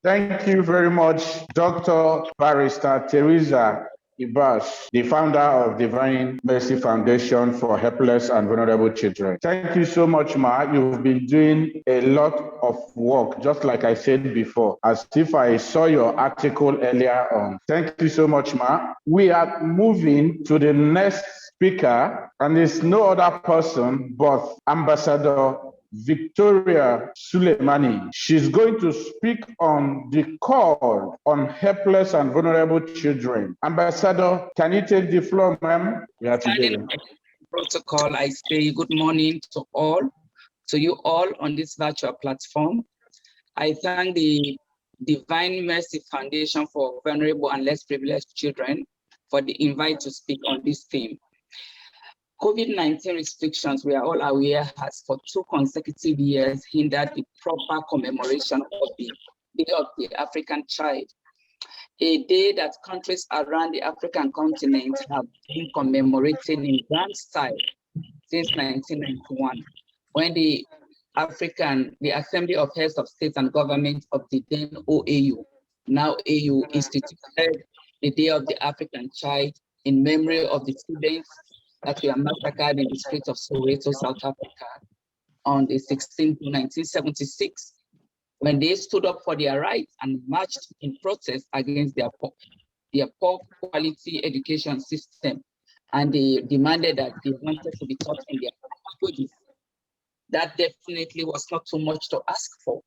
Thank you very much, Dr. Barrister Teresa Ibash, the founder of Divine Mercy Foundation for Helpless and Vulnerable Children. Thank you so much, Ma. You've been doing a lot of work, just like I said before, as if I saw your article earlier on. Thank you so much, Ma. We are moving to the next speaker, and it's no other person but Ambassador Victoria Sulimani. She's going to speak on the call on helpless and vulnerable children. Ambassador, can you take the floor, ma'am? Yeah, today. Protocol, I say good morning to you all on this virtual platform. I thank the Divine Mercy Foundation for Vulnerable and Less Privileged Children for the invite to speak on this theme. COVID-19 restrictions, we are all aware, has for 2 consecutive years hindered the proper commemoration of the Day of the African Child, a day that countries around the African continent have been commemorating in grand style since 1991, when the Assembly of Heads of States and Governments of the then OAU, now AU, instituted the Day of the African Child in memory of the students that were massacred in the streets of Soweto, South Africa on the 16th of 1976, when they stood up for their rights and marched in protest against their poor quality education system. And they demanded that they wanted to be taught in their languages. That definitely was not too much to ask for.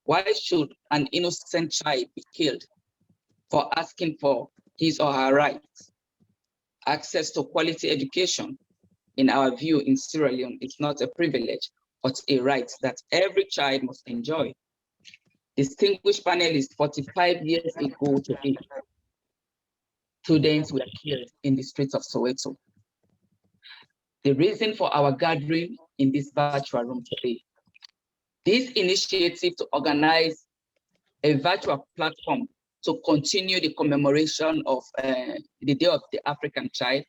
Why should an innocent child be killed for asking for his or her rights? Access to quality education, in our view in Sierra Leone, is not a privilege, but a right that every child must enjoy. Distinguished panelists, 45 years ago today, students were killed in the streets of Soweto. The reason for our gathering in this virtual room today, this initiative to organize a virtual platform to continue the commemoration of the Day of the African Child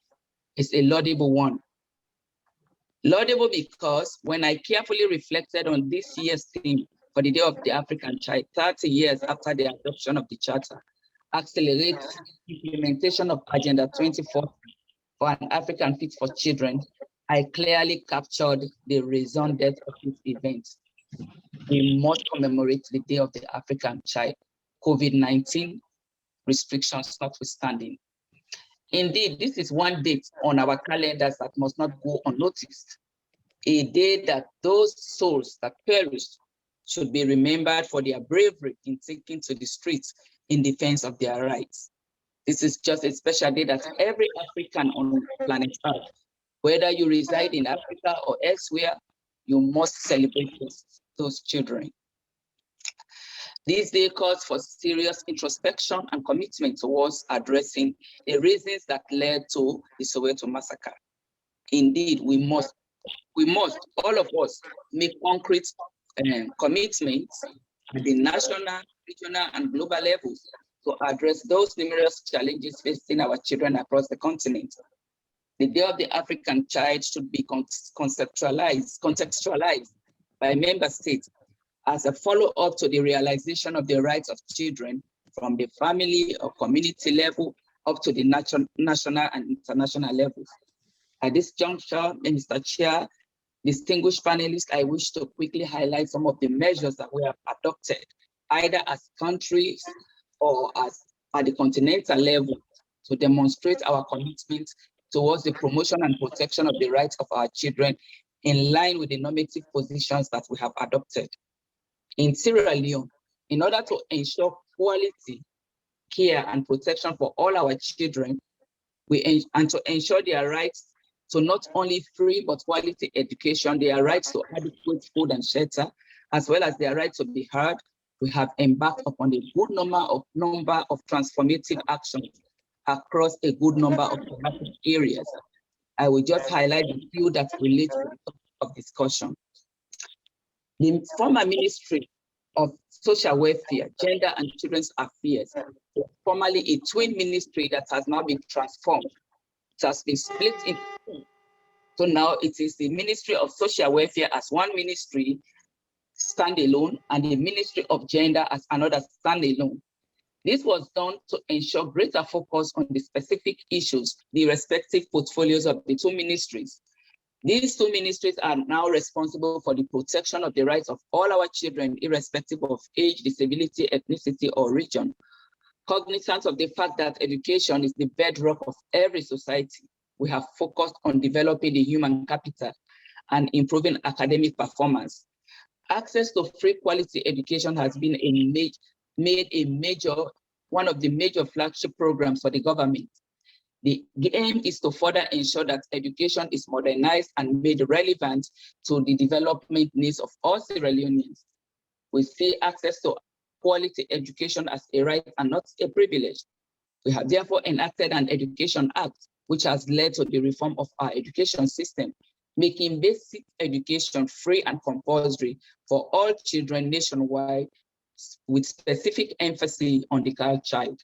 is a laudable one. Laudable because when I carefully reflected on this year's theme for the Day of the African Child, 30 years after the adoption of the Charter, accelerate implementation of Agenda 2040 for an African Fit for Children, I clearly captured the raison d'etre of this event. We must commemorate the Day of the African Child, COVID-19 restrictions notwithstanding. Indeed, this is one date on our calendars that must not go unnoticed, a day that those souls that perished should be remembered for their bravery in taking to the streets in defense of their rights. This is just a special day that every African on planet Earth, whether you reside in Africa or elsewhere, you must celebrate those children. This day calls for serious introspection and commitment towards addressing the reasons that led to the Soweto massacre. Indeed, we must, all of us, make concrete commitments at the national, regional, and global levels to address those numerous challenges facing our children across the continent. The Day of the African Child should be contextualized by member states as a follow-up to the realization of the rights of children from the family or community level up to the national and international levels. At this juncture, Mr. Chair, distinguished panelists, I wish to quickly highlight some of the measures that we have adopted, either as countries or at the continental level, to demonstrate our commitment towards the promotion and protection of the rights of our children in line with the normative positions that we have adopted. In Sierra Leone, in order to ensure quality care and protection for all our children, and to ensure their rights to not only free but quality education, their rights to adequate food and shelter, as well as their right to be heard, we have embarked upon a good number of transformative actions across a good number of thematic areas. I will just highlight a few that relate to the topic of discussion. The former Ministry of Social Welfare, Gender and Children's Affairs, formerly a twin ministry that has now been transformed. It has been split into two. So now it is the Ministry of Social Welfare as one ministry standalone and the Ministry of Gender as another standalone. This was done to ensure greater focus on the specific issues, the respective portfolios of the two ministries. These two ministries are now responsible for the protection of the rights of all our children, irrespective of age, disability, ethnicity, or region. Cognizant of the fact that education is the bedrock of every society, we have focused on developing the human capital and improving academic performance. Access to free quality education has been one of the major flagship programs for the government. The aim is to further ensure that education is modernized and made relevant to the development needs of all Sierra Leoneans. We see access to quality education as a right and not a privilege. We have therefore enacted an Education Act, which has led to the reform of our education system, making basic education free and compulsory for all children nationwide, with specific emphasis on the girl child.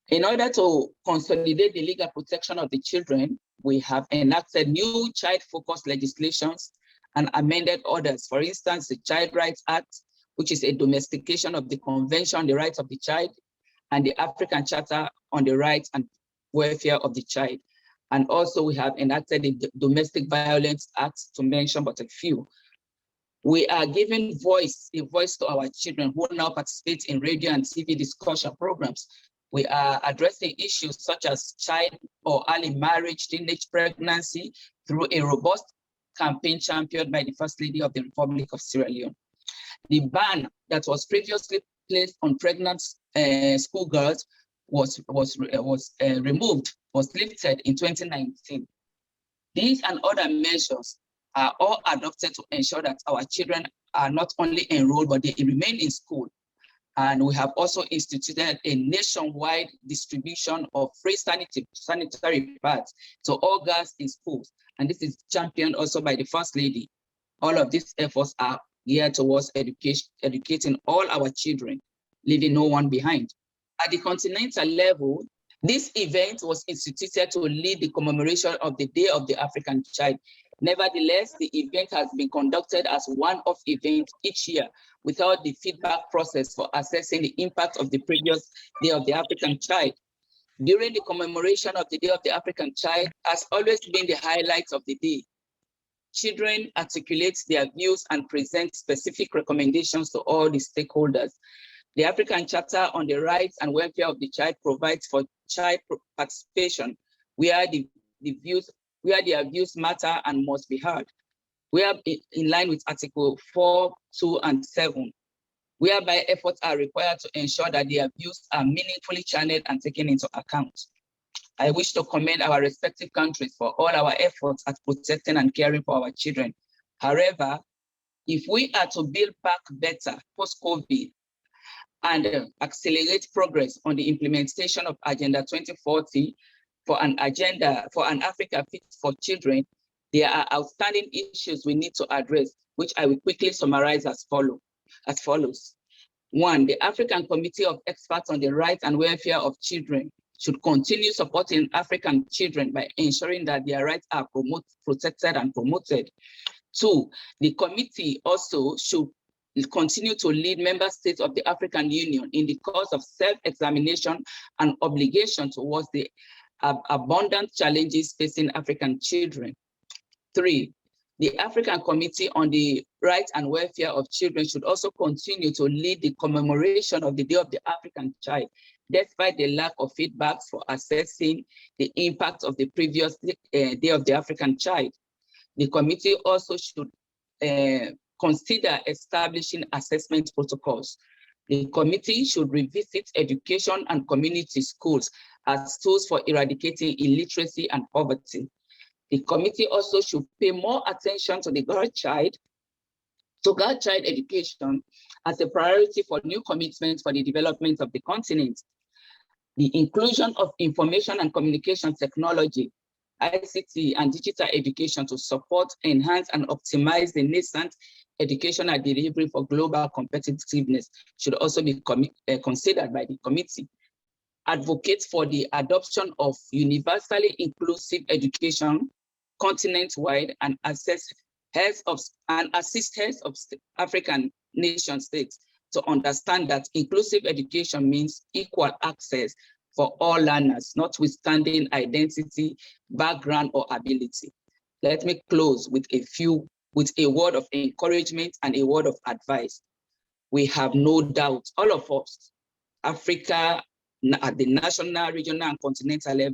In order to consolidate the legal protection of the children, we have enacted new child-focused legislations and amended others. For instance, the Child Rights Act, which is a domestication of the Convention on the Rights of the Child, and the African Charter on the Rights and Welfare of the Child. And also we have enacted the Domestic Violence Act, to mention but a few. We are giving a voice to our children who now participate in radio and TV discussion programs. We are addressing issues such as child or early marriage, teenage pregnancy, through a robust campaign championed by the First Lady of the Republic of Sierra Leone. The ban that was previously placed on pregnant schoolgirls was lifted in 2019. These and other measures are all adopted to ensure that our children are not only enrolled, but they remain in school. And we have also instituted a nationwide distribution of free sanitary pads to all girls in schools. And this is championed also by the First Lady. All of these efforts are geared towards educating all our children, leaving no one behind. At the continental level, this event was instituted to lead the commemoration of the Day of the African Child. Nevertheless, the event has been conducted as one-off event each year without the feedback process for assessing the impact of the previous Day of the African Child. During the commemoration of the Day of the African Child has always been the highlight of the day. Children articulate their views and present specific recommendations to all the stakeholders. The African Charter on the Rights and Welfare of the Child provides for child participation, where their views matter and must be heard. We are in line with Article 4, 2, and 7, whereby efforts are required to ensure that their views are meaningfully channeled and taken into account. I wish to commend our respective countries for all our efforts at protecting and caring for our children. However, if we are to build back better post-COVID and accelerate progress on the implementation of Agenda 2040 for an Africa fit for children, there are outstanding issues we need to address, which I will quickly summarize as follows. One, the African Committee of Experts on the Rights and Welfare of Children should continue supporting African children by ensuring that their rights are protected and promoted. Two, the committee also should continue to lead member states of the African Union in the course of self-examination and obligation towards the abundant challenges facing African children. Three, the African Committee on the Rights and Welfare of Children should also continue to lead the commemoration of the Day of the African Child, despite the lack of feedbacks for assessing the impact of the previous Day of the African Child. The committee also should consider establishing assessment protocols. The committee should revisit education and community schools as tools for eradicating illiteracy and poverty. The committee also should pay more attention to girl child education as a priority for new commitments for the development of the continent. The inclusion of information and communication technology, ICT, and digital education to support, enhance, and optimize the nascent educational delivery for global competitiveness should also be considered by the committee. Advocate for the adoption of universally inclusive education continent-wide and access heads of and assist heads of African nation states to understand that inclusive education means equal access for all learners, notwithstanding identity, background, or ability. Let me close with a word of encouragement and a word of advice. We have no doubt, all of us, Africa, at the national, regional, and continental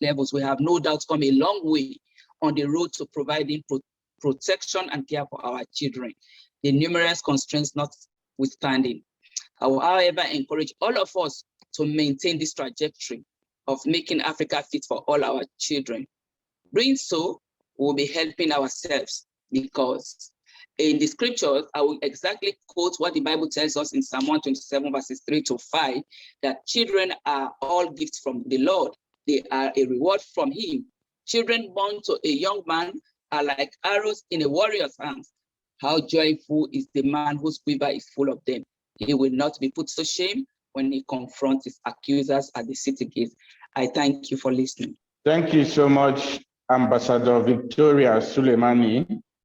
levels, we have no doubt come a long way on the road to providing protection and care for our children, the numerous constraints notwithstanding. I will, however, encourage all of us to maintain this trajectory of making Africa fit for all our children. Doing so, we'll be helping ourselves, because in the scriptures, I will exactly quote what the Bible tells us in Psalm 127, verses 3-5, that children are all gifts from the Lord. They are a reward from him. Children born to a young man are like arrows in a warrior's hands. How joyful is the man whose quiver is full of them. He will not be put to shame when he confronts his accusers at the city gates. I thank you for listening. Thank you so much, Ambassador Victoria Sulimani.